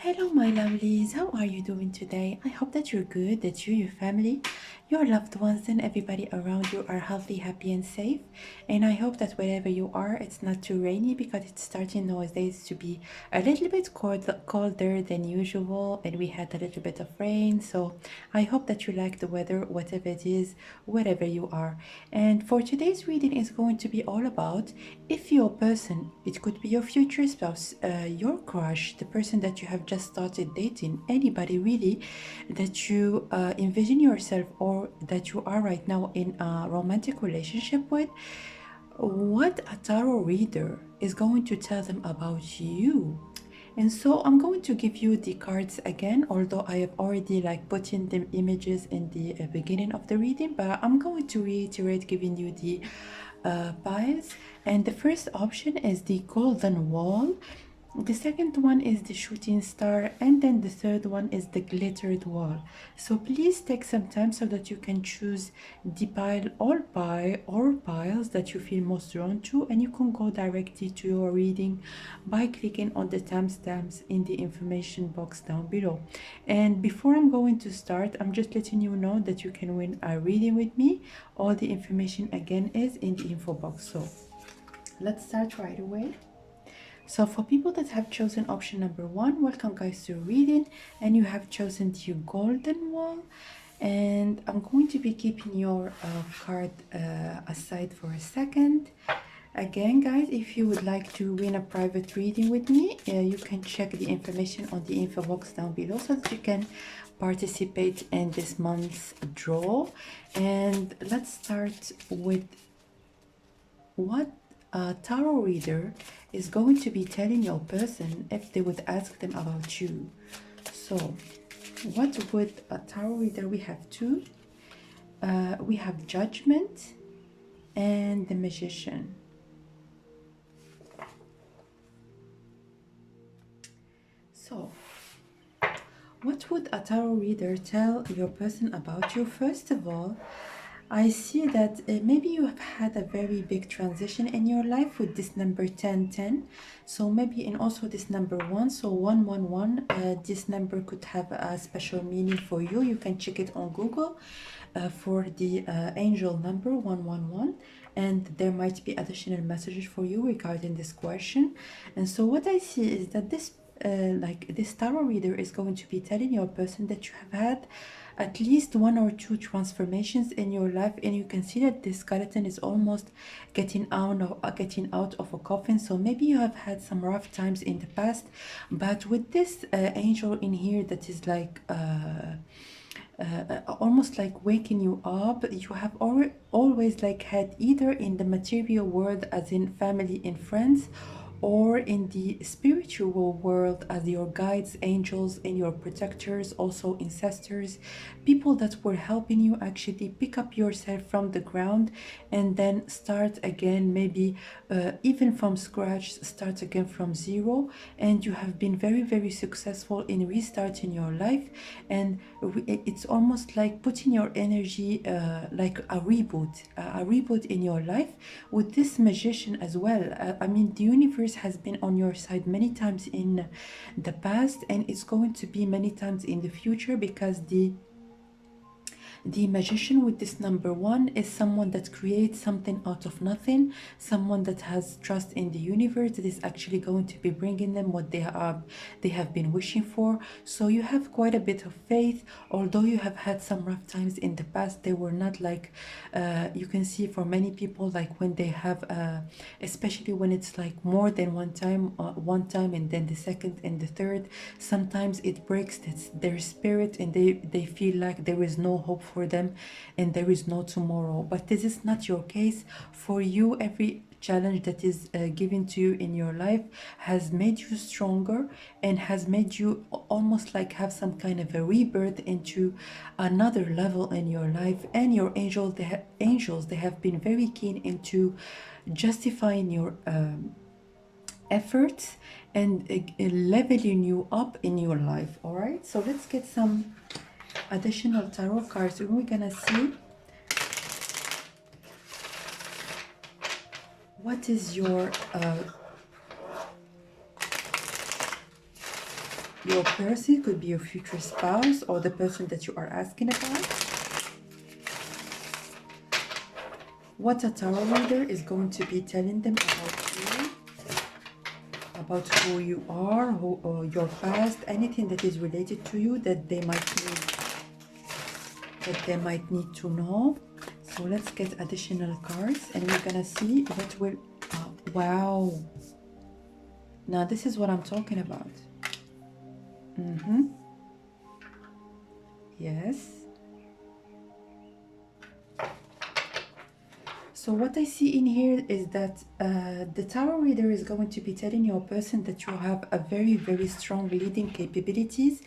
Hello, my lovelies. How are you doing today? I hope that you're good, that you, your family, your loved ones, and everybody around you are healthy, happy, and safe. And I hope that wherever you are, it's not too rainy because it's starting nowadays to be a little bit colder than usual, and we had a little bit of rain. So I hope that you like the weather, whatever it is, wherever you are. And for today's reading is going to be all about if your person, it could be your future spouse, your crush, the person that you have just started dating, anybody really that you envision yourself or that you are right now in a romantic relationship with, what a tarot reader is going to tell them about you. And so I'm going to give you the cards again, although I have already put in the images in the beginning of the reading, but I'm going to reiterate giving you the piles. And the first option is the golden wall. The second one is the shooting star, and then the third one is the glittered wall. So please take some time so that you can choose the pile or piles that you feel most drawn to, and you can go directly to your reading by clicking on the timestamps in the information box down below. And before I'm going to start, I'm just letting you know that you can win a reading with me. All the information again is in the info box. So let's start right away. So for people that have chosen option number 1, welcome guys to reading, and you have chosen the golden wall. And I'm going to be keeping your card aside for a second. Again guys, if you would like to win a private reading with me, you can check the information on the info box down below so that you can participate in this month's draw. And let's start with what a tarot reader is going to be telling your person if they would ask them about you. So what would a tarot reader, we have two. We have Judgment and the Magician. So what would a tarot reader tell your person about you? First of all, I see that maybe you have had a very big transition in your life with this number 1010. So maybe in also this number 1, so 111, this number could have a special meaning for you. You can check it on Google for the angel number 111, and there might be additional messages for you regarding this question. And so what I see is that this this tarot reader is going to be telling your person that you have had at least 1 or 2 transformations in your life, and you can see that this skeleton is almost getting out of a coffin. So maybe you have had some rough times in the past, but with this angel in here that is almost like waking you up, you have always had either in the material world as in family and friends, or in the spiritual world as your guides, angels, and your protectors, also ancestors, people that were helping you actually pick up yourself from the ground and then start again, maybe even from scratch, start again from zero. And you have been very, very successful in restarting your life. And it's almost like putting your energy like a reboot in your life. With this Magician as well, I mean, the universe has been on your side many times in the past, and it's going to be many times in the future, because the Magician with this number 1 is someone that creates something out of nothing, someone that has trust in the universe, that is actually going to be bringing them what they have been wishing for. So you have quite a bit of faith, although you have had some rough times in the past. They were not you can see for many people, when they have especially when it's more than one time and then the second and the third, sometimes it breaks their spirit, and they feel like there is no hope for them and there is no tomorrow. But this is not your case. For you, every challenge that is given to you in your life has made you stronger and has made you almost have some kind of a rebirth into another level in your life. And your angels, they have been very keen into justifying your efforts and leveling you up in your life. All right, so let's get some additional tarot cards, and we're gonna see what is your your person, could be your future spouse or the person that you are asking about. What a tarot reader is going to be telling them about you, about who you are, or your past, anything that is related to you that they might need to know. So let's get additional cards and we're gonna see what will wow, now this is what I'm talking about. Yes. So what I see in here is that the tarot reader is going to be telling your person that you have a very, very strong leading capabilities,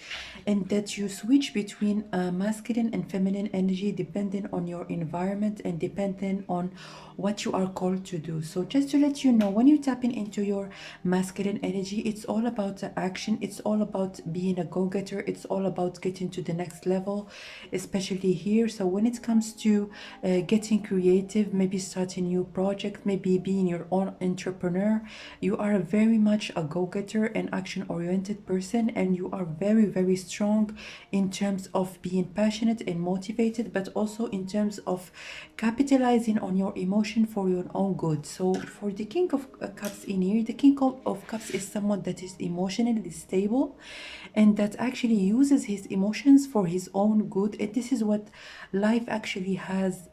and that you switch between masculine and feminine energy depending on your environment and depending on what you are called to do. So just to let you know, when you're tapping into your masculine energy, it's all about action. It's all about being a go-getter. It's all about getting to the next level, especially here. So when it comes to getting creative, maybe start a new project, maybe being your own entrepreneur, you are very much a go-getter and action-oriented person, and you are very, very strong in terms of being passionate and motivated, but also in terms of capitalizing on your emotion for your own good. So for the King of Cups in here, the King of Cups is someone that is emotionally stable and that actually uses his emotions for his own good, and this is what life actually has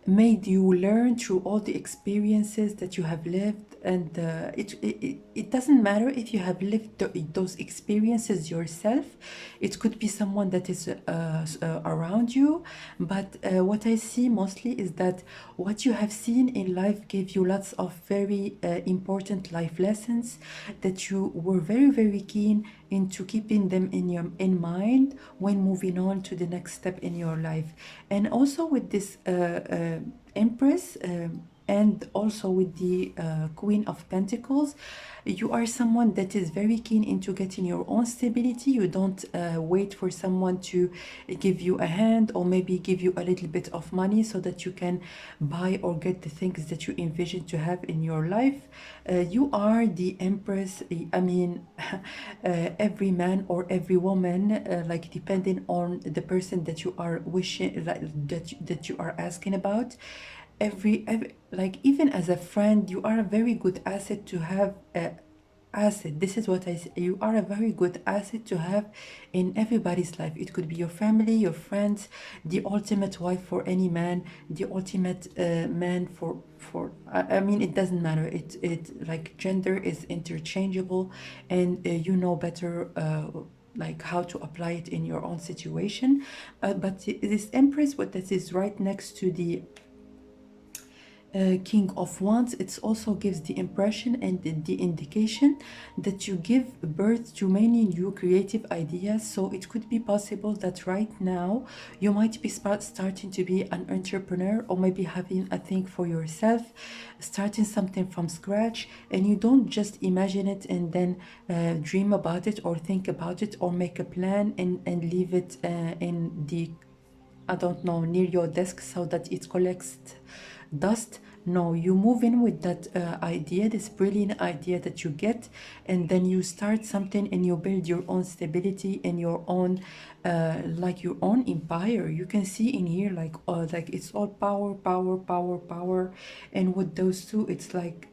made you learn through all the experiences that you have lived. And it doesn't matter if you have lived those experiences yourself. It could be someone that is around you, but what I see mostly is that what you have seen in life gave you lots of very important life lessons that you were very, very keen into keeping them in mind when moving on to the next step in your life. And also with this Empress and also with the Queen of Pentacles, you are someone that is very keen into getting your own stability. You don't wait for someone to give you a hand or maybe give you a little bit of money so that you can buy or get the things that you envision to have in your life. You are the Empress. I mean, every man or every woman, like depending on the person that you are wishing, like that you are asking about, every like even as a friend, you are a very good asset to have. Asset, this is what I say, you are a very good asset to have in everybody's life. It could be your family, your friends, the ultimate wife for any man, the ultimate man for I mean, it doesn't matter. It like gender is interchangeable, and you know better like how to apply it in your own situation. But this Empress, what that is right next to the King of Wands, it also gives the impression and the indication that you give birth to many new creative ideas. So it could be possible that right now you might be starting to be an entrepreneur, or maybe having a thing for yourself, starting something from scratch, and you don't just imagine it and then dream about it or think about it or make a plan and leave it in the, I don't know, near your desk so that it collects dust. No, you move in with that idea, this brilliant idea that you get, and then you start something and you build your own stability and your own like your own empire. You can see in here like it's all power, power, power, power, and with those two it's like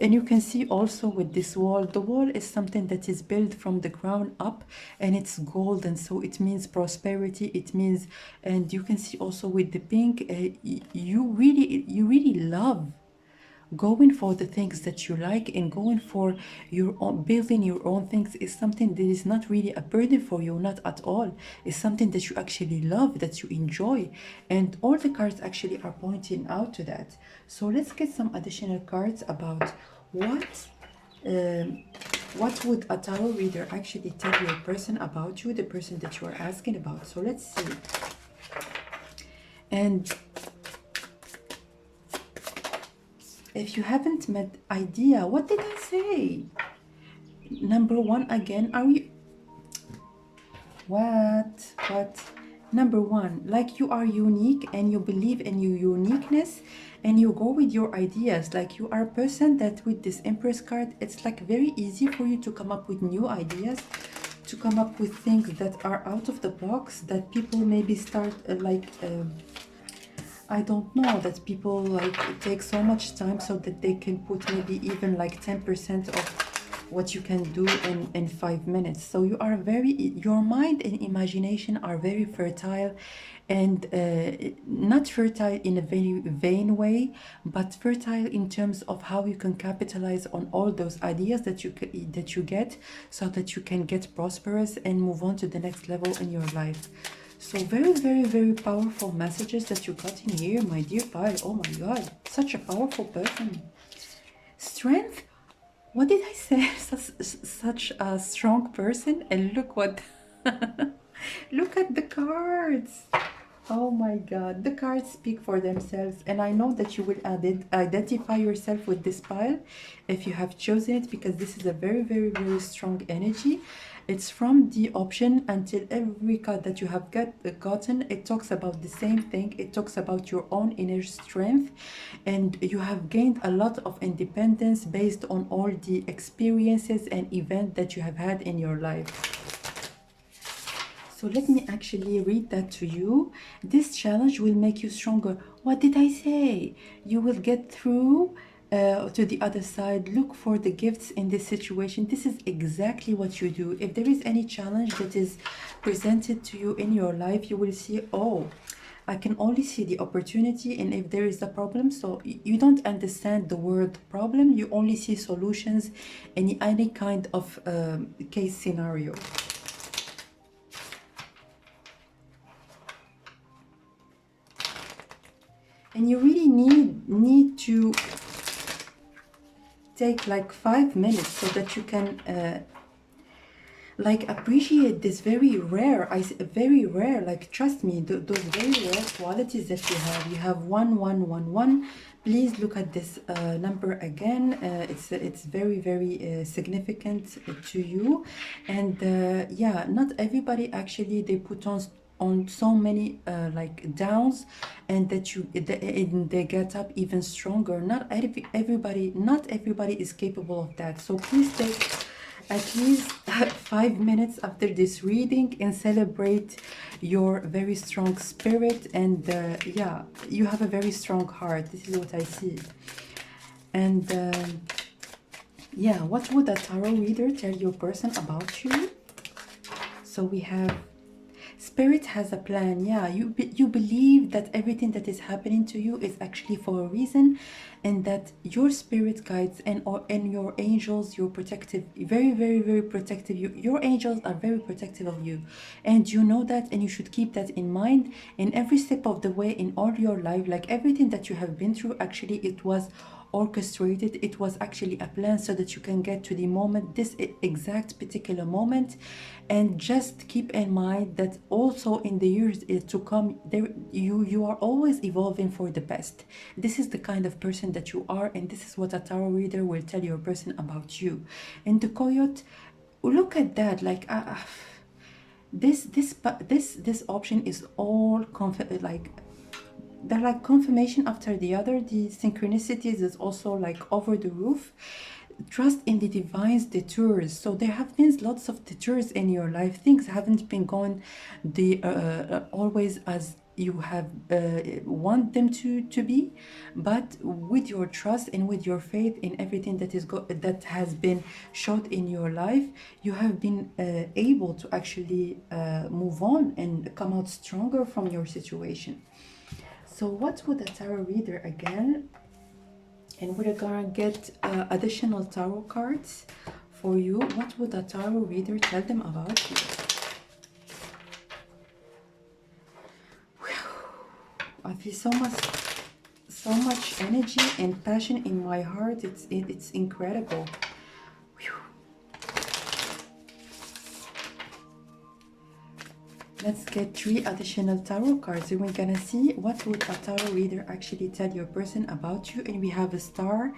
and you can see also with this wall, the wall is something that is built from the ground up, and it's golden, so it means prosperity, it means. And you can see also with the pink, you really love going for the things that you like, and going for your own, building your own things is something that is not really a burden for you, not at all. It's something that you actually love, that you enjoy, and all the cards actually are pointing out to that. So let's get some additional cards about what would a tarot reader actually tell your person about you, the person that you are asking about. So let's see. And if you haven't met idea, what did I say? Number one again, are we what Number one, like you are unique and you believe in your uniqueness and you go with your ideas. Like you are a person that with this Empress card, it's like very easy for you to come up with new ideas, to come up with things that are out of the box, that people maybe start I don't know, that people like take so much time so that they can put maybe even like 10% of what you can do in 5 minutes. So you are very, your mind and imagination are very fertile, and not fertile in a very vain way, but fertile in terms of how you can capitalize on all those ideas that you get, so that you can get prosperous and move on to the next level in your life. So very, very, very powerful messages that you got in here, my dear pile. Oh my God, such a powerful person. Strength. What did I say? Such a strong person. And look what, look at the cards. Oh my God, the cards speak for themselves, and I know that you will identify yourself with this pile if you have chosen it, because this is a very, very, very strong energy. It's from the option until every card that you have gotten, it talks about the same thing. It talks about your own inner strength, and you have gained a lot of independence based on all the experiences and events that you have had in your life. So let me actually read that to you. This challenge will make you stronger. What did I say? You will get through to the other side. Look for the gifts in this situation. This is exactly what you do. If there is any challenge that is presented to you in your life, you will see, oh, I can only see the opportunity, and if there is a problem, so you don't understand the word problem, you only see solutions in any kind of case scenario. And you really need to take like 5 minutes so that you can like appreciate this very rare, very rare, like trust me, those very rare qualities that you have. You have 1111. Please look at this number again. It's very, very significant to you. And yeah, not everybody actually, they put on so many like downs, and that they get up even stronger. Not everybody is capable of that. So please take at least 5 minutes after this reading and celebrate your very strong spirit. And yeah, you have a very strong heart. This is what I see. And yeah, what would a tarot reader tell your person about you? So we have Spirit has a plan. Yeah, you believe that everything that is happening to you is actually for a reason, and that your spirit guides and your angels, your protective, very, very, very protective. Your angels are very protective of you, and you know that, and you should keep that in mind in every step of the way in all your life. Like everything that you have been through, actually it was orchestrated. It was actually a plan so that you can get to the moment, this exact particular moment. And just keep in mind that also in the years to come, you are always evolving for the best. This is the kind of person that you are, and this is what a tarot reader will tell your person about you. And the coyote, look at that, like this option is all like they're like confirmation after the other. The synchronicities is also like over the roof. Trust in the divine's detours. So there have been lots of detours in your life. Things haven't been going the always as you have want them to be, but with your trust and with your faith in everything that has been shot in your life, you have been able to actually move on and come out stronger from your situation. So what would a tarot reader again? And we're gonna get additional tarot cards for you. What would a tarot reader tell them about you? I feel so much energy and passion in my heart. It's incredible. Let's get 3 additional tarot cards, and we're gonna see what would a tarot reader actually tell your person about you. And we have a star,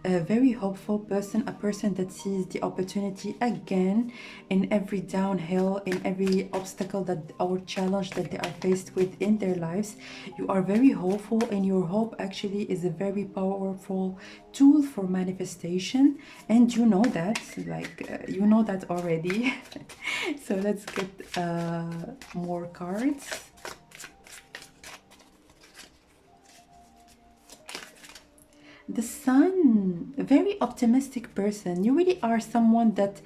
a very hopeful person, a person that sees the opportunity again in every downhill, in every obstacle that or challenge that they are faced with in their lives. You are very hopeful, and your hope actually is a very powerful tool for manifestation, and you know that, you know that already. So let's get more cards. The Sun, a very optimistic person. You really are someone that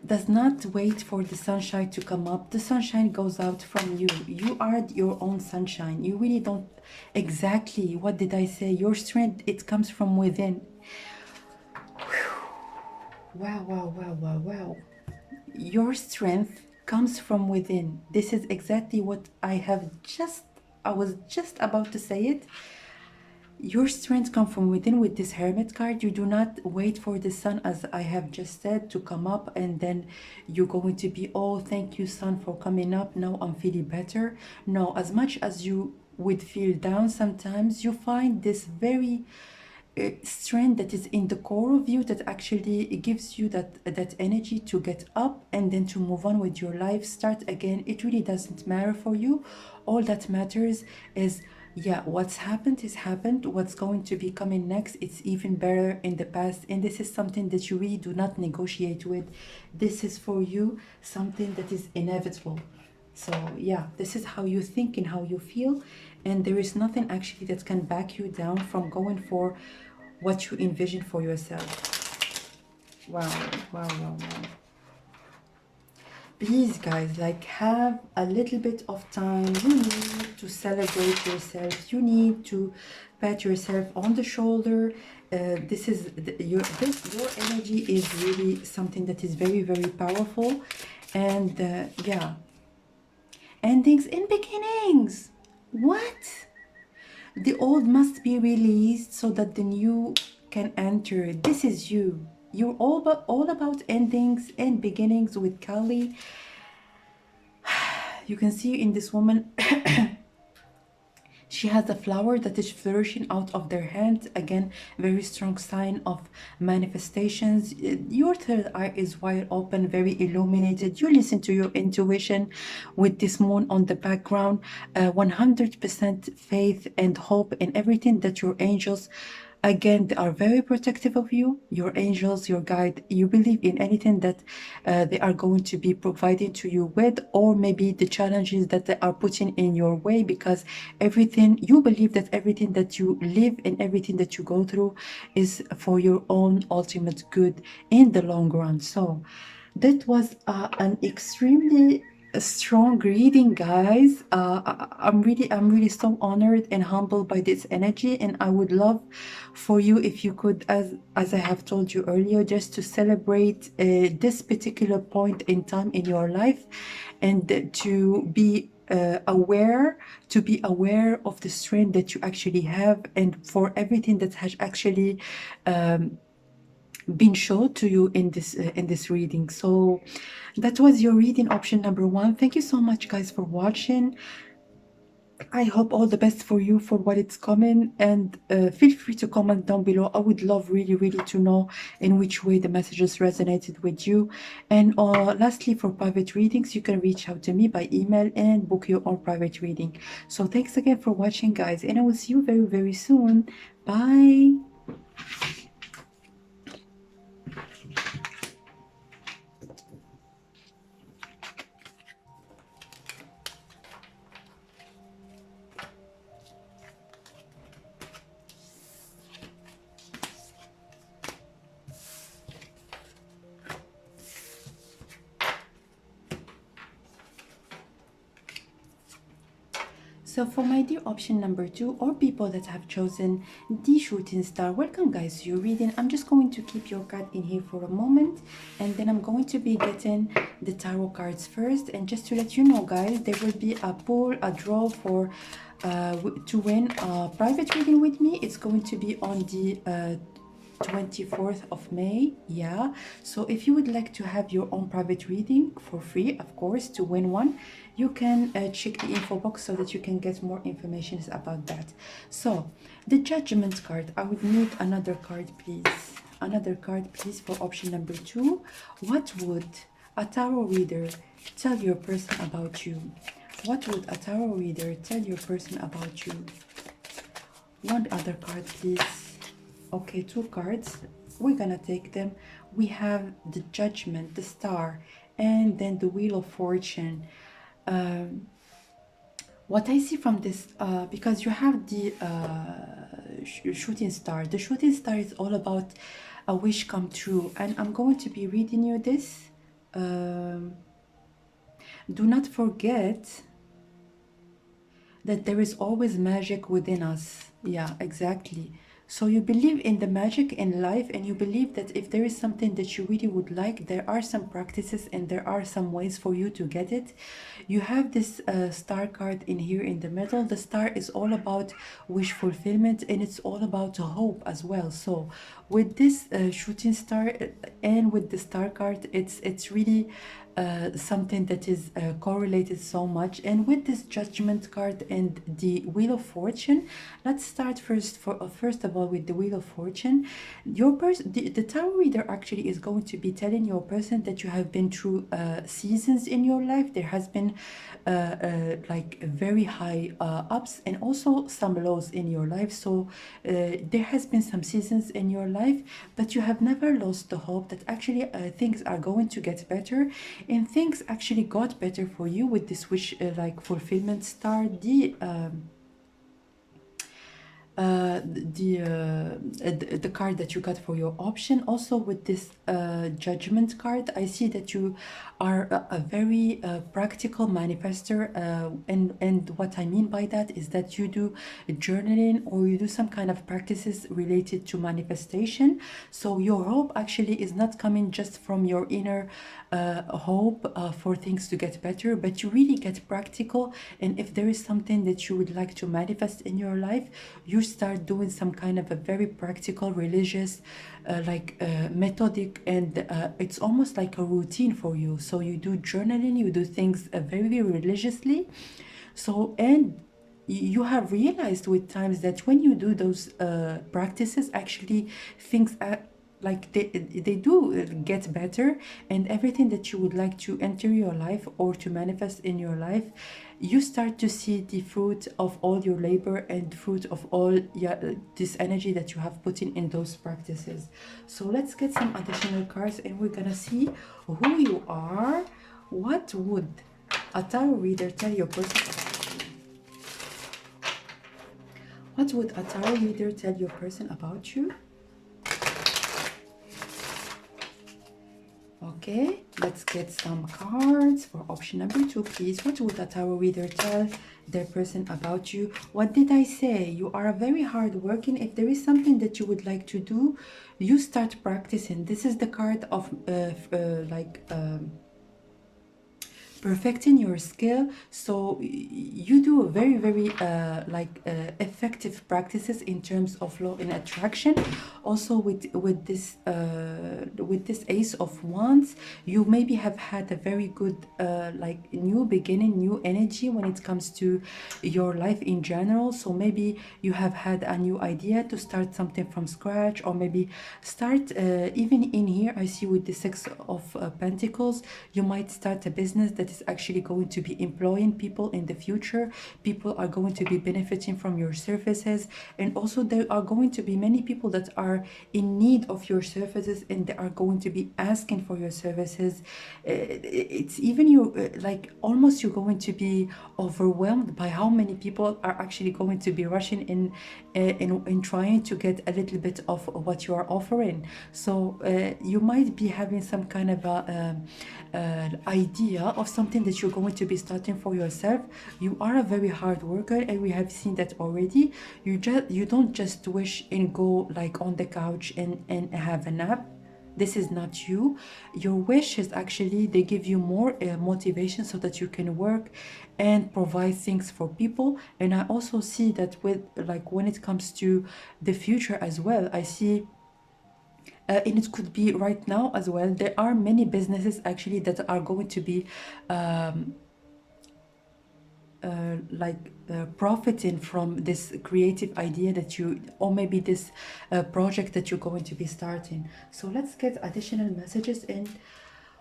does not wait for the sunshine to come up. The sunshine goes out from you. You are your own sunshine. You really don't, exactly, what did I say? Your strength, it comes from within. Wow, wow, wow, wow, wow. Your strength comes from within. This is exactly what I was just about to say it. Your strength comes from within with this Hermit card. You do not wait for the sun, as I have just said, to come up, and then you're going to be, oh, thank you, sun, for coming up. Now I'm feeling better. No, as much as you would feel down sometimes, you find this very strength that is in the core of you that actually gives you that energy to get up and then to move on with your life, start again. It really doesn't matter for you. All that matters is, yeah, what's happened is happened. What's going to be coming next, it's even better in the past, and this is something that you really do not negotiate with. This is for you something that is inevitable. So yeah, this is how you think and how you feel, and there is nothing actually that can back you down from going for what you envision for yourself. Wow, wow, wow, wow. Please, guys, like, have a little bit of time. You need to celebrate yourself. You need to pat yourself on the shoulder. This is your energy is really something that is very, very powerful. And yeah, endings and beginnings. What? The old must be released so that the new can enter. This is you. You're all about endings and beginnings with Kali. You can see in this woman, she has a flower that is flourishing out of their hand. Again, very strong sign of manifestations. Your third eye is wide open, very illuminated. You listen to your intuition with this moon on the background. 100% faith and hope in everything that your angels, again, they are very protective of you, your angels, your guide. You believe in anything that they are going to be providing to you with, or maybe the challenges that they are putting in your way, because everything, you believe that everything that you live and everything that you go through is for your own ultimate good in the long run. So that was an extremely strong reading, guys. I'm really so honored and humbled by this energy, and I would love for you if you could, as I have told you earlier, just to celebrate this particular point in time in your life, and to be aware of the strength that you actually have, and for everything that has actually been shown to you in this reading. So that was your reading option number 1. Thank you so much, guys, for watching. I hope all the best for you for what it's coming, and feel free to comment down below. I would love really to know in which way the messages resonated with you. And lastly, for private readings, you can reach out to me by email and book your own private reading. So thanks again for watching, guys, and I will see you very soon. Bye. So for my dear option number 2, or people that have chosen the shooting star, welcome, guys, to your reading. I'm just going to keep your card in here for a moment, and then I'm going to be getting the tarot cards first. And just to let you know, guys, there will be a pull, a draw for to win a private reading with me. It's going to be on the 24th of May. Yeah, so if you would like to have your own private reading for free, of course, to win one, you can check the info box so that you can get more information about that. So the Judgment card, I would need another card, please. Another card, please, for option number 2. What would a tarot reader tell your person about you? What would a tarot reader tell your person about you? One other card, please. Okay, 2 cards. We're gonna take them. We have the Judgment, the Star, and then the Wheel of Fortune. What I see from this, because you have the shooting star. The shooting star is all about a wish come true, and I'm going to be reading you this. Do not forget that there is always magic within us. Yeah, exactly. So you believe in the magic in life, and you believe that if there is something that you really would like, there are some practices and there are some ways for you to get it. You have this star card in here in the middle. The star is all about wish fulfillment, and it's all about hope as well. So with this shooting star and with the star card, it's really something that is correlated so much. And with this Judgment card and the Wheel of Fortune, let's start first of all with the Wheel of Fortune. Your person, the tarot reader actually is going to be telling your person that you have been through seasons in your life. There has been like very high ups and also some lows in your life. So there has been some seasons in your life, but you have never lost the hope that actually things are going to get better. And things actually got better for you with this wish like fulfillment star. The card that you got for your option. Also with this Judgment card, I see that you are a very practical manifester, and what I mean by that is that you do journaling or you do some kind of practices related to manifestation. So your hope actually is not coming just from your inner hope for things to get better, but you really get practical. And if there is something that you would like to manifest in your life, you start doing some kind of a very practical, religious, methodic, and it's almost like a routine for you. So you do journaling, you do things very religiously. So, and you have realized with times that when you do those practices, actually things like they do get better, and everything that you would like to enter your life or to manifest in your life, you start to see the fruit of all your labor and fruit of all this energy that you have put in those practices. So let's get some additional cards and we're gonna see who you are. What would a tarot reader tell your person about you? What would a tarot reader tell your person about you? Okay, let's get some cards for option number 2, please. What would a tarot reader tell their person about you? What did I say? You are very hardworking. If there is something that you would like to do, you start practicing. This is the card of perfecting your skill. So you do very effective practices in terms of law and attraction. Also with this Ace of Wands, you maybe have had a very good new beginning, new energy when it comes to your life in general. So maybe you have had a new idea to start something from scratch, or maybe start even in here I see with the Six of Pentacles, you might start a business that is actually going to be employing people in the future. People are going to be benefiting from your services, and also there are going to be many people that are in need of your services, and they are going to be asking for your services. It's even you almost you're going to be overwhelmed by how many people are actually going to be rushing in trying to get a little bit of what you are offering. So you might be having some kind of idea of something that you're going to be starting for yourself. You are a very hard worker, and we have seen that already. You don't just wish and go like on the couch and have a nap. This is not you. Your wish is actually, they give you more motivation so that you can work and provide things for people. And I also see that with when it comes to the future as well, I see and it could be right now as well. There are many businesses actually that are going to be profiting from this creative idea that you, or maybe this project that you're going to be starting. So let's get additional messages. And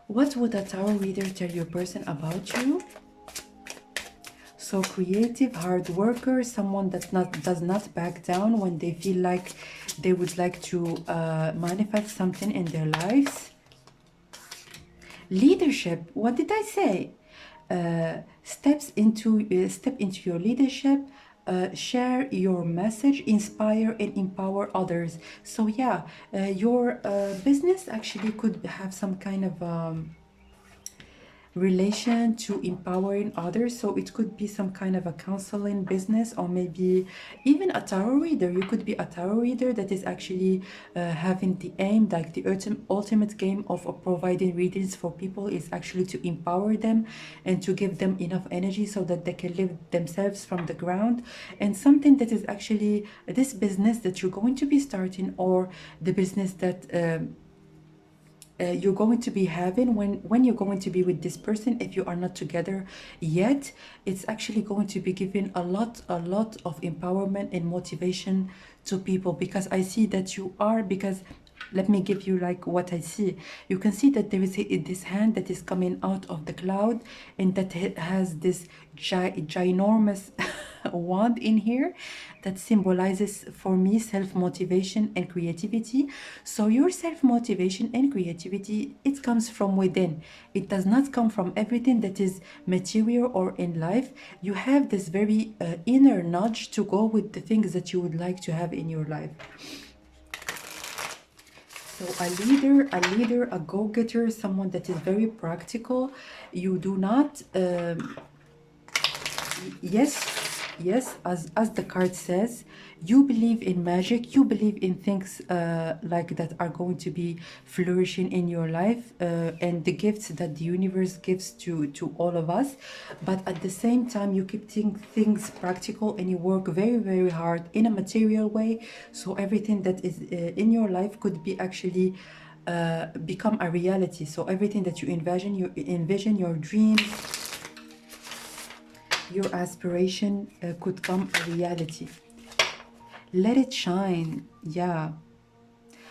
what would a tarot reader tell your person about you? So creative, hard worker, someone that does not back down when they feel like they would like to manifest something in their lives. Leadership, what did I say? Step into your leadership, share your message, inspire and empower others. So yeah, your business actually could have some kind of relation to empowering others. So it could be some kind of a counseling business, or maybe even a tarot reader. You could be a tarot reader that is actually having the aim, like the ultimate game of providing readings for people is actually to empower them and to give them enough energy so that they can live themselves from the ground. And something that is actually this business that you're going to be starting, or the business that you're going to be having when you're going to be with this person, if you are not together yet, it's actually going to be giving a lot of empowerment and motivation to people. Because I see that you are, because let me give you like what I see. You can see that there is this hand that is coming out of the cloud, and that has this ginormous wand in here that symbolizes for me self-motivation and creativity. So your self-motivation and creativity, it comes from within. It does not come from everything that is material or in life. You have this very inner nudge to go with the things that you would like to have in your life. So a leader, a go-getter, someone that is very practical. You do not yes, as the card says, you believe in magic, you believe in things like that are going to be flourishing in your life, and the gifts that the universe gives to all of us. But at the same time, you keep things practical, and you work very hard in a material way, so everything that is in your life could be actually become a reality. So everything that you envision your dreams, your aspiration could come a reality. Let it shine. Yeah.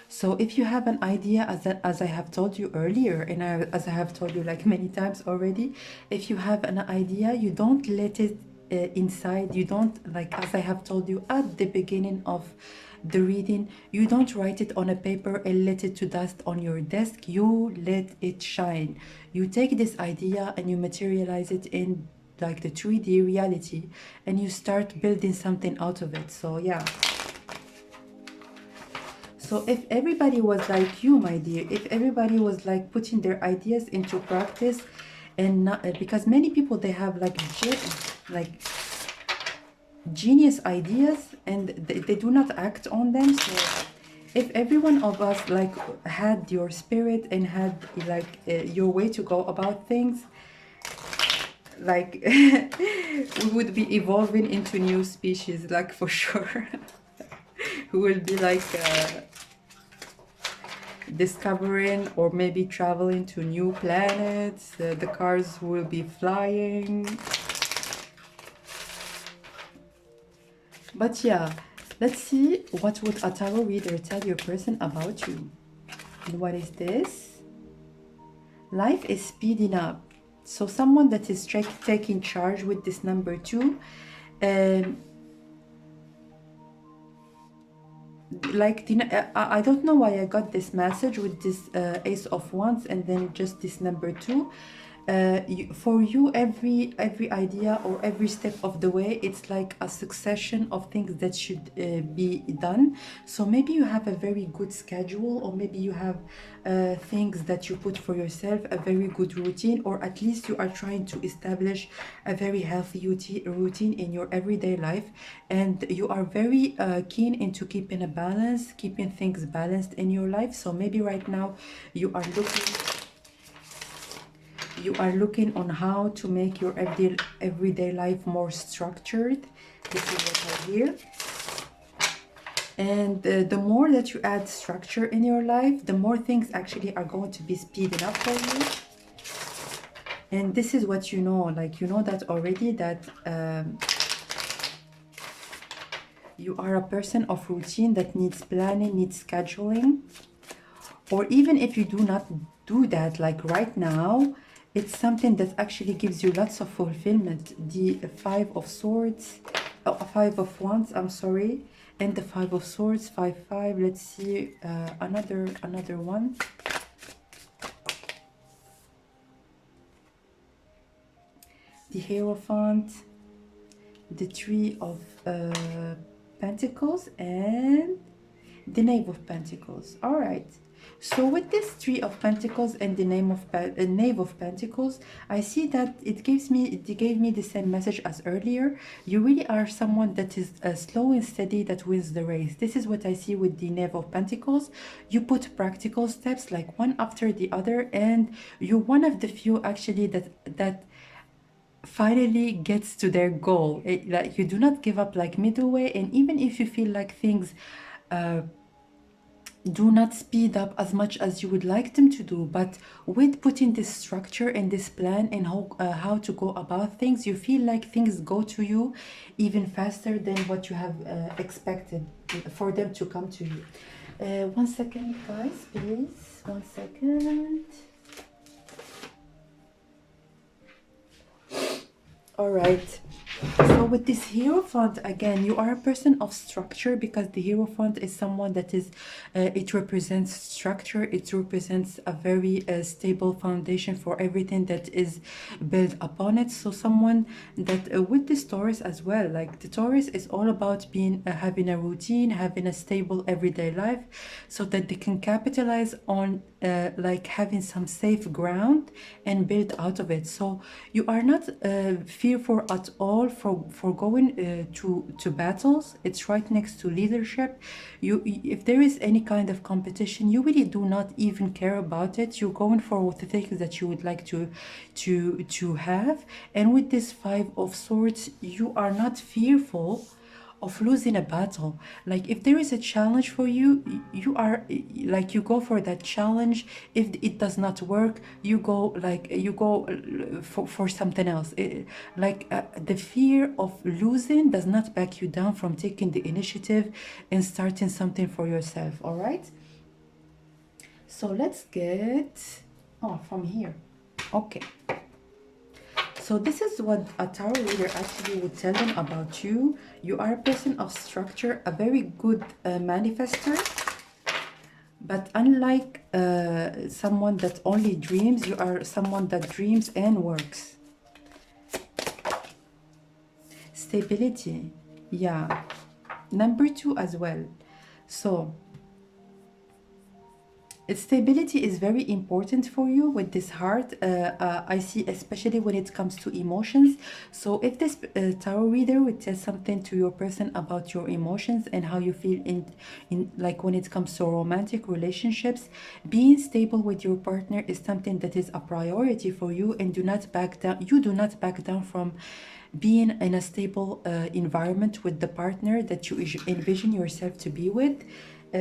So if you have an idea, as I have told you earlier, and as I have told you like many times already, if you have an idea, you don't let it inside. You don't, like as I have told you at the beginning of the reading, you don't write it on a paper and let it to dust on your desk. You let it shine. You take this idea and you materialize it in like the 3D reality, and you start building something out of it. So yeah. So if everybody was like you, my dear, if everybody was like putting their ideas into practice, and not, because many people, they have like genius ideas and they do not act on them. So if every one of us like had your spirit and had like your way to go about things, like we would be evolving into new species, like for sure. We will be like discovering or maybe traveling to new planets. The cars will be flying. But yeah, let's see, what would a tarot reader tell your person about you? And what is this? Life is speeding up. So someone that is taking charge with this number 2. Like I don't know why I got this message with this Ace of Wands and then just this number 2. For you, every idea or every step of the way, it's like a succession of things that should be done. So maybe you have a very good schedule, or maybe you have things that you put for yourself, a very good routine, or at least you are trying to establish a very healthy routine in your everyday life, and you are very keen into keeping a balance, keeping things balanced in your life. So maybe right now you are looking on how to make your everyday life more structured. This is what I hear. And the more that you add structure in your life, the more things actually are going to be speeding up for you. And this is what you know, like you know that already, that you are a person of routine that needs planning, needs scheduling. Or even if you do not do that, like right now, it's something that actually gives you lots of fulfillment. The Five of Swords, Five of Wands, I'm sorry, and the Five of Swords, 5-5. Let's see another one. The Hierophant, the Three of Pentacles, and the Knave of Pentacles. All right. So with this Three of Pentacles and the Knave of Pentacles, I see that it gave me the same message as earlier. You really are someone that is slow and steady, that wins the race. This is what I see with the Knave of Pentacles. You put practical steps, like one after the other, and you're one of the few actually that finally gets to their goal. Like you do not give up like middle way, and even if you feel like things do not speed up as much as you would like them to do, but with putting this structure and this plan and how to go about things, you feel like things go to you even faster than what you have expected for them to come to you. 1 second, guys, please. 1 second. All right. So with this Hierophant, again, you are a person of structure, because the Hierophant is someone that is, it represents structure. It represents a very stable foundation for everything that is built upon it. So someone that with this Taurus as well, like the Taurus is all about being having a routine, having a stable everyday life, so that they can capitalize on like having some safe ground and build out of it. So you are not fearful at all for going to battles. It's right next to leadership. If there is any kind of competition, you really do not even care about it. You're going for the things that you would like to have. And with this Five of Swords, you are not fearful of losing a battle. Like if there is a challenge for you, you are like, you go for that challenge. If it does not work, you go for something else. The fear of losing does not back you down from taking the initiative and starting something for yourself. All right, so let's get from here. Okay, so this is what a tarot reader actually would tell them about you. You are a person of structure, a very good manifester. But unlike someone that only dreams, you are someone that dreams and works. Stability. Yeah. Number 2 as well. So stability is very important for you with this heart. I see, especially when it comes to emotions. So if this tarot reader would tell something to your person about your emotions and how you feel in like when it comes to romantic relationships, being stable with your partner is something that is a priority for you, and do not back down. You do not back down from being in a stable environment with the partner that you envision yourself to be with.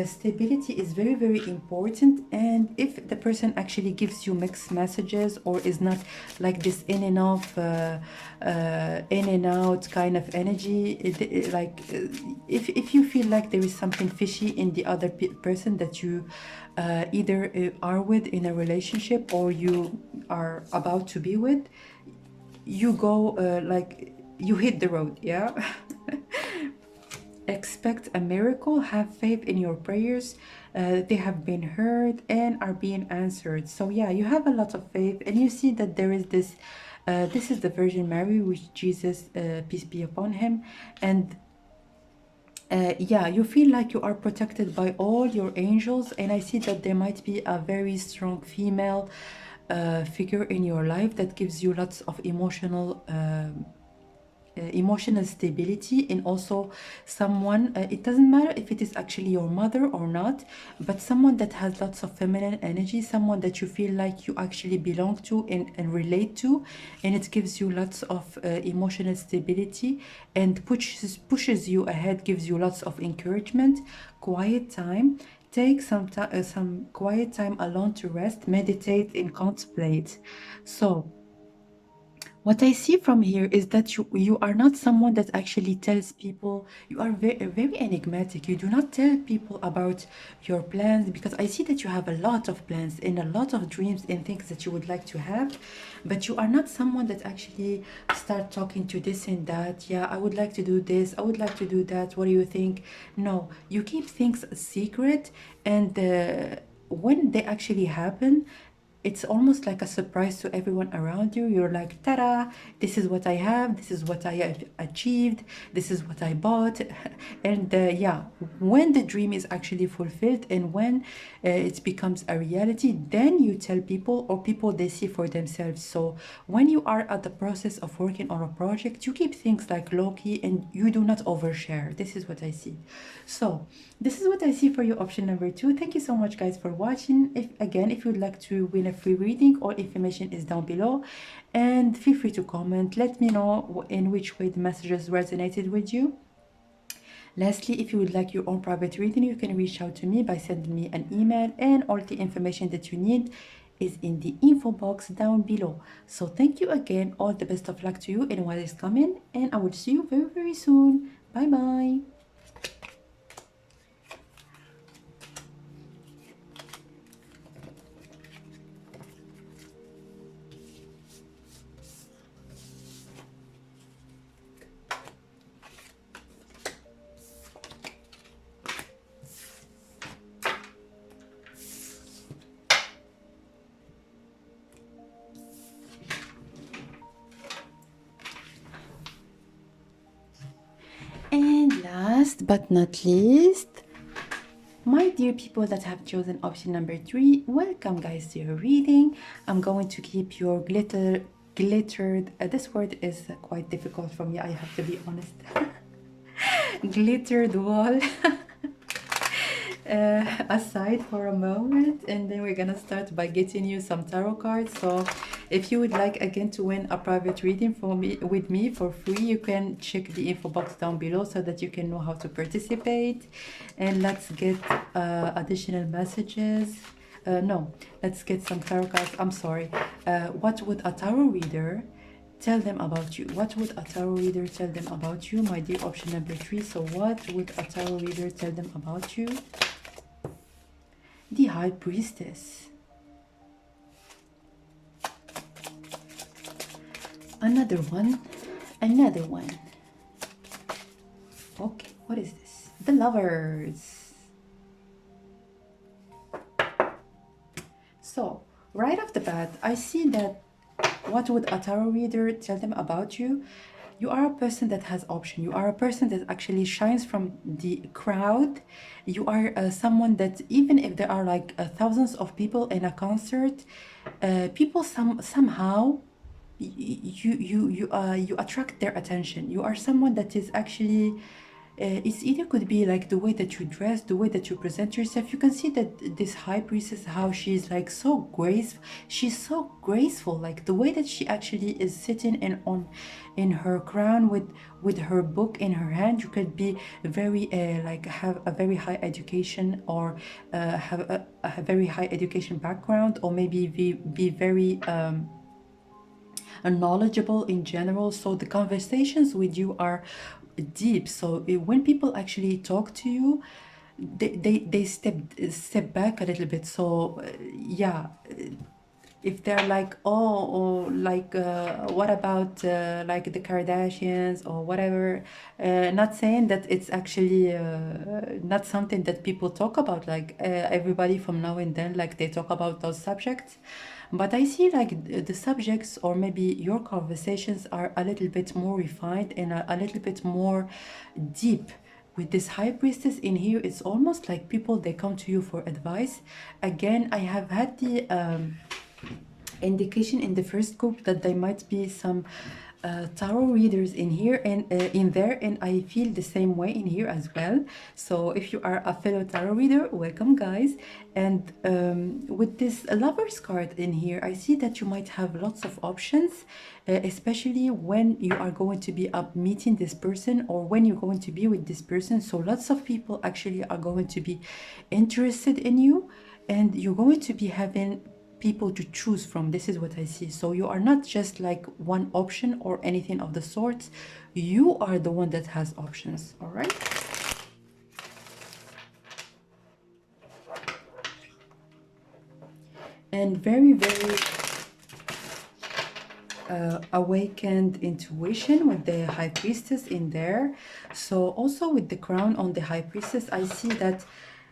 Stability is very, very important. And if the person actually gives you mixed messages, or is not like this in and out kind of energy, if you feel like there is something fishy in the other person that you either are with in a relationship or you are about to be with, you go you hit the road. Yeah. Expect a miracle. Have faith in your prayers. They have been heard and are being answered. So yeah, you have a lot of faith, and you see that there is this this is the Virgin Mary, which Jesus, peace be upon him. And yeah, you feel like you are protected by all your angels. And I see that there might be a very strong female figure in your life that gives you lots of emotional emotional stability, and also someone, it doesn't matter if it is actually your mother or not, but someone that has lots of feminine energy, someone that you feel like you actually belong to and relate to, and it gives you lots of emotional stability and pushes you ahead, gives you lots of encouragement. Quiet time. Take some quiet time alone to rest, meditate, and contemplate. So what I see from here is that you are not someone that actually tells people. You are very enigmatic. You do not tell people about your plans, because I see that you have a lot of plans and a lot of dreams and things that you would like to have, but you are not someone that actually start talking to this and that. Yeah, I would like to do this, I would like to do that, what do you think? No, you keep things secret, and when they actually happen, it's almost like a surprise to everyone around you. You're like, ta-da, this is what I have, this is what I have achieved, this is what I bought. And yeah, when the dream is actually fulfilled and when it becomes a reality, then you tell people, or people they see for themselves. So when you are at the process of working on a project, you keep things like low-key and you do not overshare. This is what I see. So this is what I see for you, option number 2. Thank you so much, guys, for watching. If you'd like to win a free reading, all information is down below, and feel free to comment. Let me know in which way the messages resonated with you. Lastly, if you would like your own private reading, you can reach out to me by sending me an email, and all the information that you need is in the info box down below. So thank you again, all the best of luck to you in what is coming, and I will see you very soon. Bye bye. And last but not least, my dear people that have chosen option number 3, welcome, guys, to your reading. I'm going to keep your glittered, this word is quite difficult for me, I have to be honest. Glittered wall aside for a moment, and then we're gonna start by getting you some tarot cards. So if you would like again to win a private reading with me for free, you can check the info box down below so that you can know how to participate. And let's get additional messages. No, let's get some tarot cards. I'm sorry. What would a tarot reader tell them about you? What would a tarot reader tell them about you, my dear option number 3? So what would a tarot reader tell them about you? The High Priestess. Another one. Okay, what is this? The Lovers. So right off the bat, I see that what would a tarot reader tell them about you? You are a person that has option. You are a person that actually shines from the crowd. You are someone that even if there are like thousands of people in a concert, people somehow you attract their attention. You are someone that is actually it's either could be like the way that you dress, the way that you present yourself. You can see that this high priestess, how she's like so graceful. She's so graceful, like the way that she actually is sitting in her crown with her book in her hand. You could be very like have a very high education, or have a very high education background, or maybe be very knowledgeable in general. So the conversations with you are deep. So when people actually talk to you, they step back a little bit. So yeah, if they're like, oh, like what about like the Kardashians or whatever, not saying that it's actually not something that people talk about, like everybody from now and then, like they talk about those subjects. But I see like the subjects, or maybe your conversations, are a little bit more refined and a little bit more deep. With this high priestess in here, it's almost like people, they come to you for advice. Again, I have had the indication in the first group that there might be some tarot readers in here and in there, and I feel the same way in here as well. So if you are a fellow tarot reader, welcome guys. And with this lovers card in here, I see that you might have lots of options, especially when you are going to be up meeting this person or when you're going to be with this person. So lots of people actually are going to be interested in you, and you're going to be having people to choose from. This is what I see. So you are not just like one option or anything of the sorts. You are the one that has options. All right. And very, very awakened intuition with the High Priestess in there. So also with the crown on the High Priestess, I see that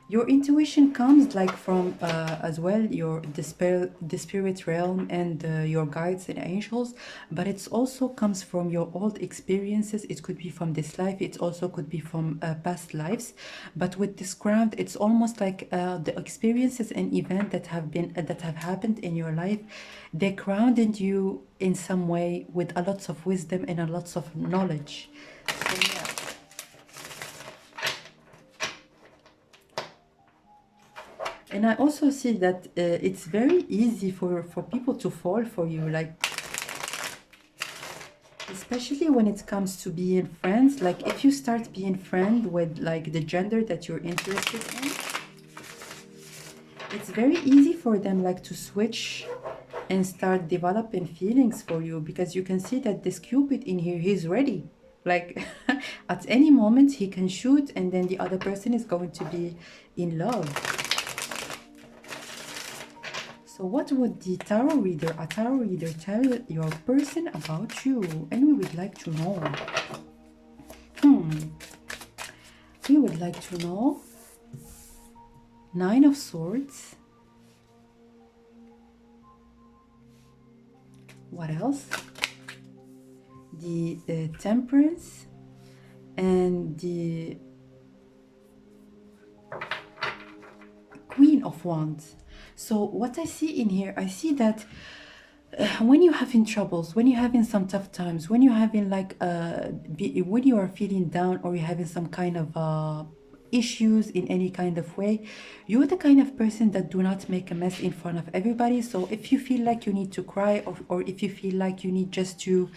your intuition comes like from as well the spirit realm and your guides and angels, but it's also comes from your old experiences. It could be from this life, it also could be from past lives. But with this crown, it's almost like the experiences and events that have happened in your life, they grounded you in some way with a lots of wisdom and a lots of knowledge. So yeah. And I also see that it's very easy for people to fall for you, like especially when it comes to being friends. Like if you start being friend with like the gender that you're interested in, it's very easy for them like to switch and start developing feelings for you, because you can see that this Cupid in here, he's ready. Like at any moment he can shoot, and then the other person is going to be in love. So what would a tarot reader tell your person about you? And we would like to know. We would like to know Nine of Swords. What else? The Temperance and the Queen of Wands. So what I see in here, I see that when you're having troubles, when you're having some tough times, when you're having like when you are feeling down, or you're having some kind of issues in any kind of way, you're the kind of person that do not make a mess in front of everybody. So if you feel like you need to cry, or if you feel like you need just to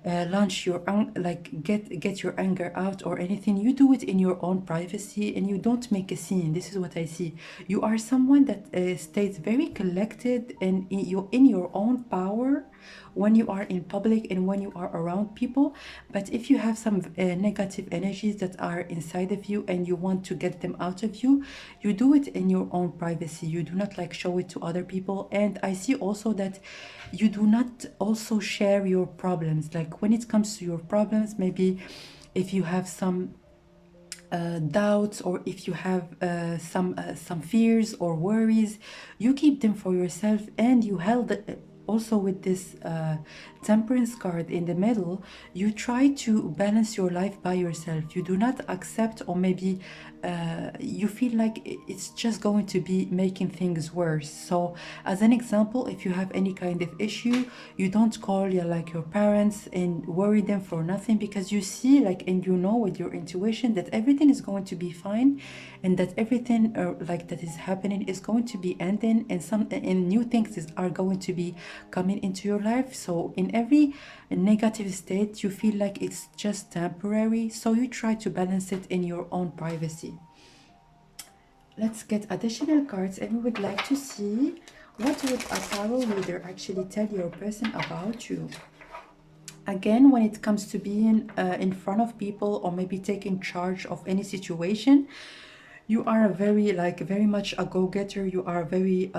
launch your like get your anger out or anything, you do it in your own privacy and you don't make a scene. This is what I see. You are someone that stays very collected and in your own power when you are in public and when you are around people. But if you have some negative energies that are inside of you and you want to get them out of you, you do it in your own privacy. You do not like show it to other people. And I see also that you do not also share your problems. Like when it comes to your problems, maybe if you have some doubts, or if you have some fears or worries, you keep them for yourself, and you held also with this Temperance card in the middle, you try to balance your life by yourself. You do not accept, or maybe you feel like it's just going to be making things worse. So as an example, if you have any kind of issue, you don't call your parents and worry them for nothing, because you see and you know with your intuition that everything is going to be fine, and that everything that is happening is going to be ending, and new things are going to be coming into your life. So in every negative state, you feel like it's just temporary, so you try to balance it in your own privacy. Let's get additional cards, and we would like to see what would a tarot reader actually tell your person about you. Again, when it comes to being in front of people, or maybe taking charge of any situation, you are very much a go-getter. You are very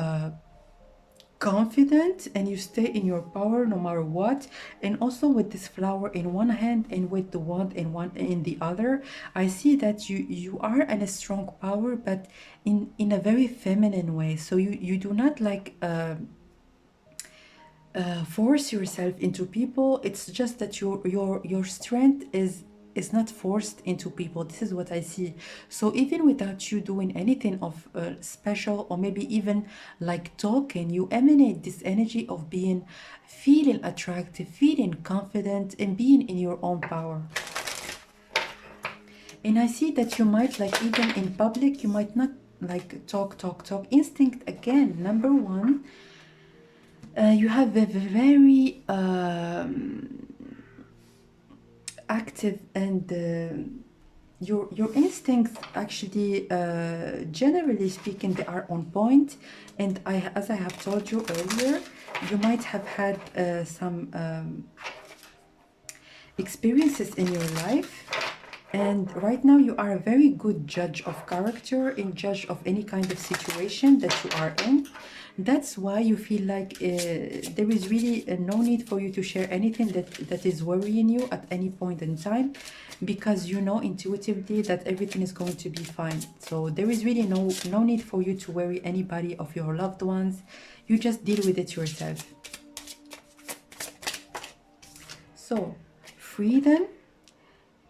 confident, and you stay in your power no matter what. And also with this flower in one hand and with the wand in the other, I see that you are in a strong power, but in a very feminine way. So you do not force yourself into people. It's just that your strength is is not forced into people. This is what I see. So even without you doing anything of special, or maybe even like talking, you emanate this energy of being, feeling attractive, feeling confident, and being in your own power. And I see that you might, like, even in public, you might not like talk. Instinct again, number one. You have a very active, and your instincts actually, generally speaking, they are on point. And as I have told you earlier, you might have had some experiences in your life. And right now you are a very good judge of character and judge of any kind of situation that you are in. That's why you feel like there is really no need for you to share anything that is worrying you at any point in time, because you know intuitively that everything is going to be fine. So there is really no need for you to worry anybody of your loved ones. You just deal with it yourself. So, freedom.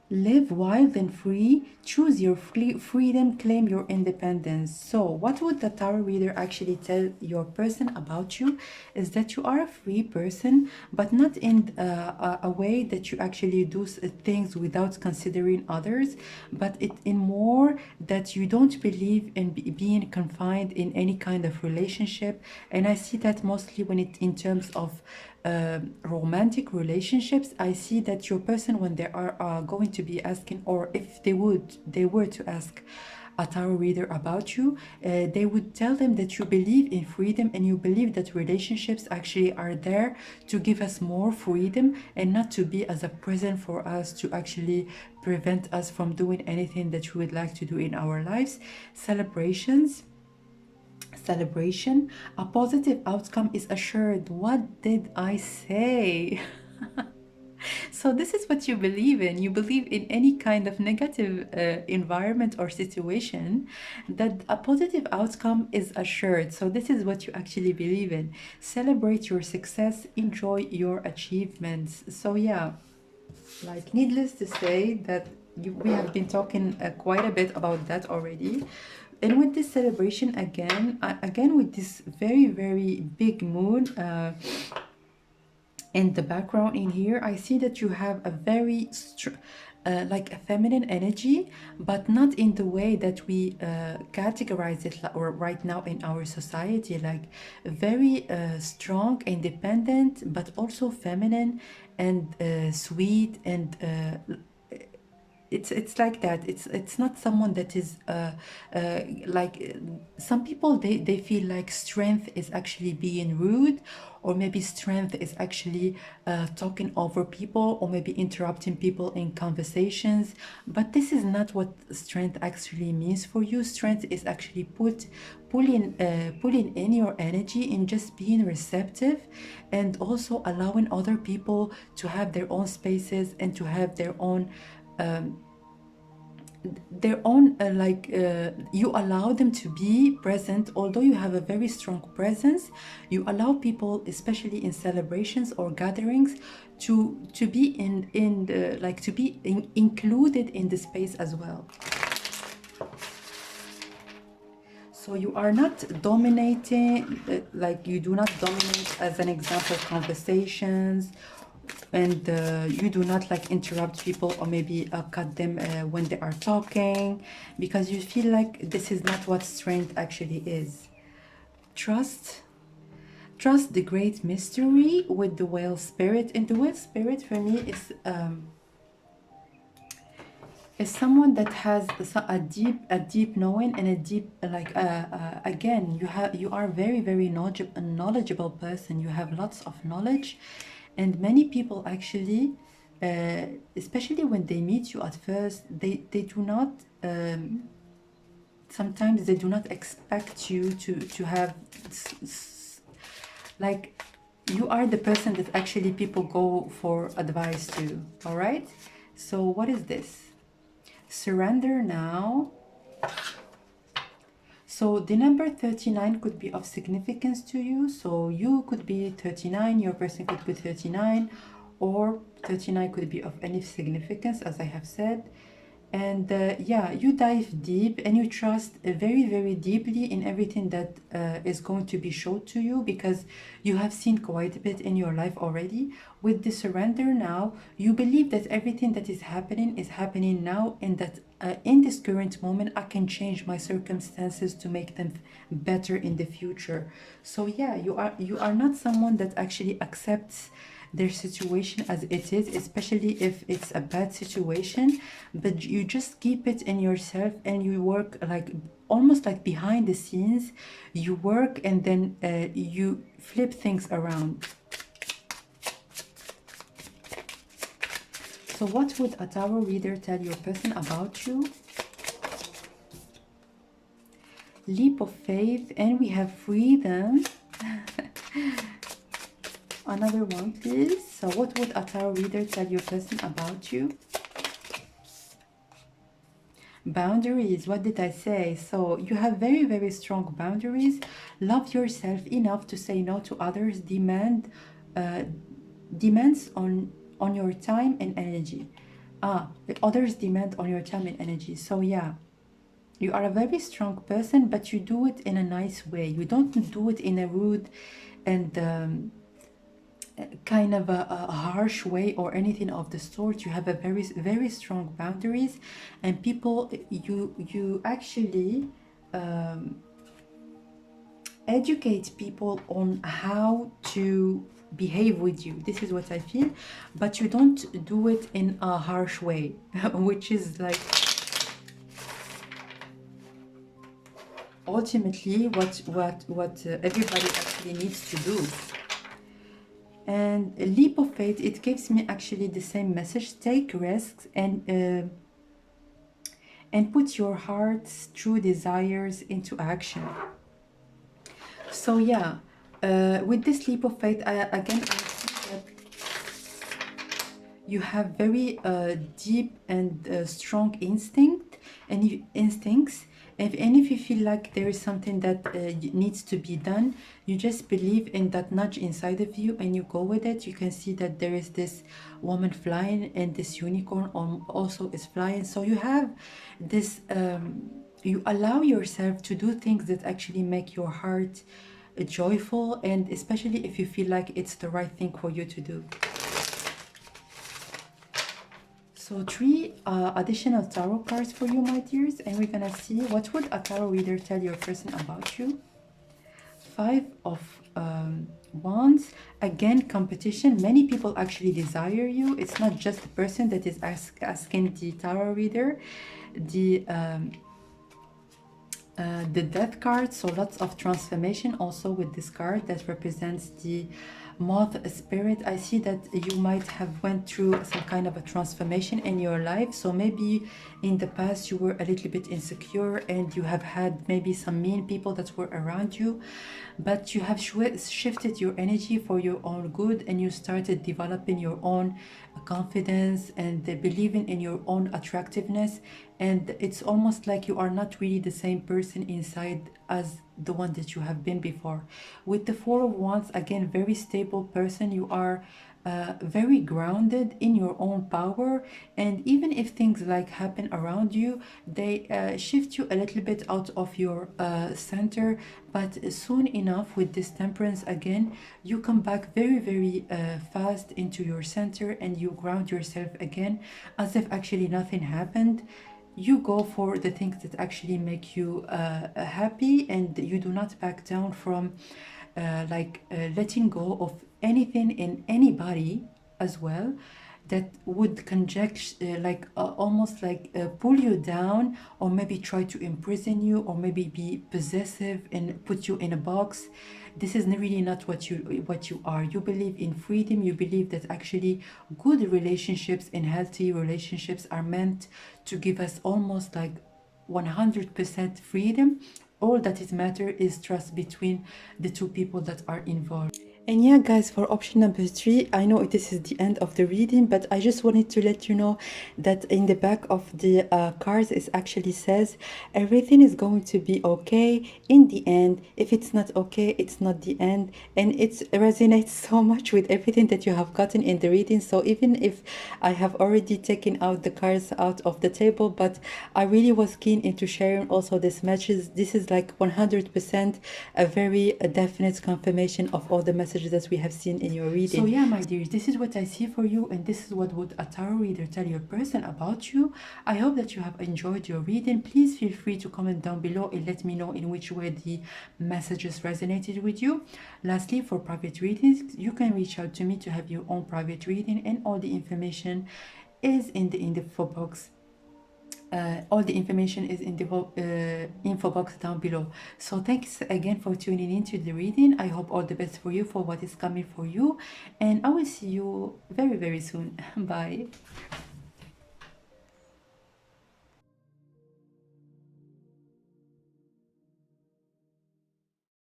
Live wild and free, choose your freedom, claim your independence. So what would the tarot reader actually tell your person about you is that you are a free person, but not in a way that you actually do things without considering others, but in more that you don't believe in being confined in any kind of relationship. And I see that mostly when in terms of romantic relationships. I see that your person, when they are going to be asking, or if they were to ask a tarot reader about you, they would tell them that you believe in freedom, and you believe that relationships actually are there to give us more freedom, and not to be as a prison for us, to actually prevent us from doing anything that we would like to do in our lives. Celebration, a positive outcome is assured. What did I say? So this is what you believe in. You believe in any kind of negative environment or situation, that a positive outcome is assured. So this is what you actually believe in. Celebrate your success, enjoy your achievements. So yeah, like, needless to say that we have been talking quite a bit about that already. And with this celebration, again with this very big moon in the background in here, I see that you have a very like a feminine energy, but not in the way that we categorize it or right now in our society, like very strong, independent, but also feminine and sweet, and it's like that. It's not someone that is like some people, they feel like strength is actually being rude, or maybe strength is actually talking over people, or maybe interrupting people in conversations. But this is not what strength actually means for you. Strength is actually pulling in your energy and just being receptive, and also allowing other people to have their own spaces and to have their own you allow them to be present. Although you have a very strong presence, you allow people, especially in celebrations or gatherings, to be included in the space as well. So you are not dominating, like you do not dominate, as an example, conversations, and you do not like interrupt people, or maybe cut them when they are talking, because you feel like this is not what strength actually is. Trust the great mystery with the whale spirit. And the whale spirit for me is someone that has a deep knowing, and a deep again, you are very knowledgeable person. You have lots of knowledge. And many people actually, especially when they meet you at first, they do not, sometimes they do not expect you to have, like, you are the person that actually people go for advice to, all right? So what is this? Surrender now. So the number 39 could be of significance to you. So you could be 39, your person could be 39, or 39 could be of any significance, as I have said. And yeah, you dive deep and you trust very, very deeply in everything that is going to be shown to you, because you have seen quite a bit in your life already. With the surrender now, you believe that everything that is happening now, and that in this current moment I can change my circumstances to make them better in the future. So yeah, you are not someone that actually accepts their situation as it is, especially if it's a bad situation, but you just keep it in yourself and you work like almost like behind the scenes. You work and then you flip things around. So what would a tarot reader tell your person about you? Leap of faith, and we have freedom. Another one, please. So what would a tarot reader tell your person about you? Boundaries. What did I say? So you have very, very strong boundaries. Love yourself enough to say no to others. Demands on your time and energy. Others demand on your time and energy. So yeah, you are a very strong person, but you do it in a nice way. You don't do it in a rude and kind of a harsh way or anything of the sort. You have a very, very strong boundaries, and people, you actually educate people on how to behave with you. This is what I feel, but you don't do it in a harsh way, which is like ultimately what everybody actually needs to do. And a leap of faith, it gives me actually the same message. Take risks and put your heart's true desires into action. So yeah, with this leap of faith, again, I see that you have very deep and strong instincts. And if you feel like there is something that needs to be done, you just believe in that nudge inside of you and you go with it. You can see that there is this woman flying and this unicorn also is flying. So you have this, you allow yourself to do things that actually make your heart joyful, and especially if you feel like it's the right thing for you to do. So 3 additional tarot cards for you, my dears, and we're gonna see what would a tarot reader tell your person about you. 5 of Wands. Again, competition. Many people actually desire you. It's not just the person that is asking the tarot reader. The Death card, so lots of transformation also with this card that represents the moth spirit. I see that you might have went through some kind of a transformation in your life. So maybe in the past you were a little bit insecure and you have had maybe some mean people that were around you, but you have shifted your energy for your own good, and you started developing your own confidence and believing in your own attractiveness. And it's almost like you are not really the same person inside as the one that you have been before. With the 4 of Wands, again, very stable person. You are very grounded in your own power, and even if things like happen around you, they shift you a little bit out of your center, but soon enough with this Temperance, again, you come back very, very fast into your center, and you ground yourself again as if actually nothing happened. You go for the things that actually make you happy, and you do not back down from letting go of anything in anybody as well that would almost pull you down, or maybe try to imprison you, or maybe be possessive and put you in a box. This is really not what you are. You believe in freedom. You believe that actually good relationships and healthy relationships are meant to give us almost like 100% freedom. All that is matter is trust between the two people that are involved. And yeah, guys, for option number 3, I know this is the end of the reading, but I just wanted to let you know that in the back of the cards, it actually says everything is going to be okay in the end. If it's not okay, it's not the end. And it resonates so much with everything that you have gotten in the reading. So even if I have already taken out the cards out of the table, but I really was keen into sharing also this message. This is like 100% a very definite confirmation of all the messages that we have seen in your reading. So yeah, my dears, this is what I see for you, and this is what would a tarot reader tell your person about you. I hope that you have enjoyed your reading. Please feel free to comment down below and let me know in which way the messages resonated with you. Lastly, for private readings, you can reach out to me to have your own private reading, and all the information is in the info box. All the information is in the info box down below. So thanks again for tuning into the reading. I hope all the best for you for what is coming for you, and I will see you very soon. Bye.